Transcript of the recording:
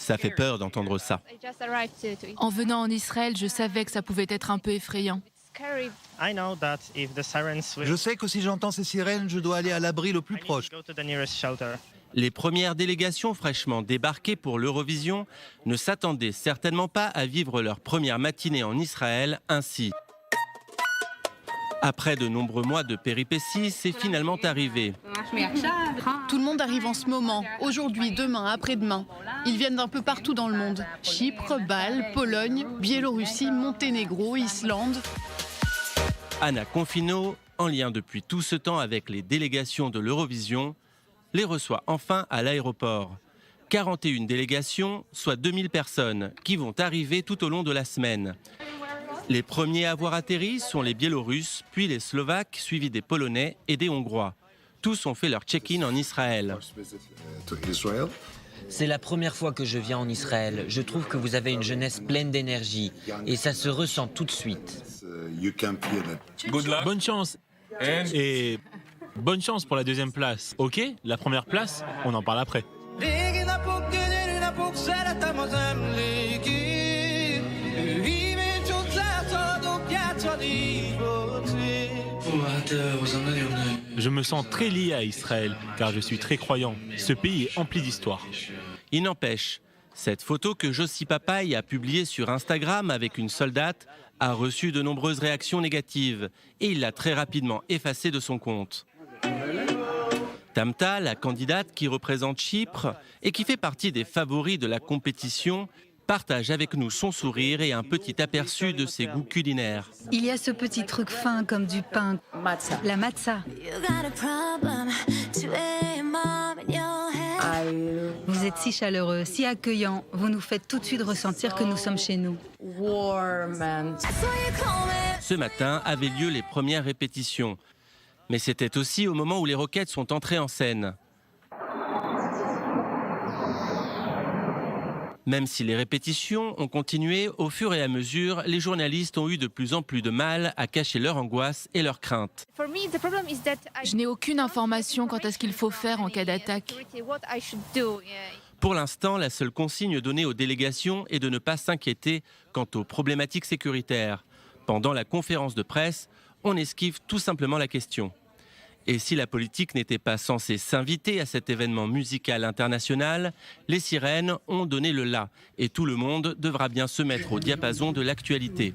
Ça fait peur d'entendre ça. En venant en Israël, je savais que ça pouvait être un peu effrayant. Je sais que si j'entends ces sirènes, je dois aller à l'abri le plus proche. Les premières délégations fraîchement débarquées pour l'Eurovision ne s'attendaient certainement pas à vivre leur première matinée en Israël ainsi. Après de nombreux mois de péripéties, c'est finalement arrivé. Tout le monde arrive en ce moment, aujourd'hui, demain, après-demain. Ils viennent d'un peu partout dans le monde. Chypre, Bâle, Pologne, Biélorussie, Monténégro, Islande. Anna Confino, en lien depuis tout ce temps avec les délégations de l'Eurovision, les reçoit enfin à l'aéroport. 41 délégations, soit 2000 personnes, qui vont arriver tout au long de la semaine. Les premiers à avoir atterri sont les Biélorusses, puis les Slovaques, suivis des Polonais et des Hongrois. Tous ont fait leur check-in en Israël. C'est la première fois que je viens en Israël. Je trouve que vous avez une jeunesse pleine d'énergie et ça se ressent tout de suite. Bonne chance. Et bonne chance pour la deuxième place. Ok, la première place, on en parle après. Je me sens très lié à Israël, car je suis très croyant. Ce pays est empli d'histoire. Il n'empêche, cette photo que Josy Papaye a publiée sur Instagram avec une soldate a reçu de nombreuses réactions négatives et il l'a très rapidement effacée de son compte. Tamta, la candidate qui représente Chypre et qui fait partie des favoris de la compétition, partage avec nous son sourire et un petit aperçu de ses goûts culinaires. Il y a ce petit truc fin comme du pain, la matzah. Vous êtes si chaleureux, si accueillant. Vous nous faites tout de suite ressentir que nous sommes chez nous. Ce matin avaient lieu les premières répétitions. Mais c'était aussi au moment où les Rockets sont entrées en scène. Même si les répétitions ont continué, au fur et à mesure, les journalistes ont eu de plus en plus de mal à cacher leur angoisse et leurs craintes. Je n'ai aucune information quant à ce qu'il faut faire en cas d'attaque. Pour l'instant, la seule consigne donnée aux délégations est de ne pas s'inquiéter quant aux problématiques sécuritaires. Pendant la conférence de presse, on esquive tout simplement la question. Et si la politique n'était pas censée s'inviter à cet événement musical international, les sirènes ont donné le la et tout le monde devra bien se mettre au diapason de l'actualité.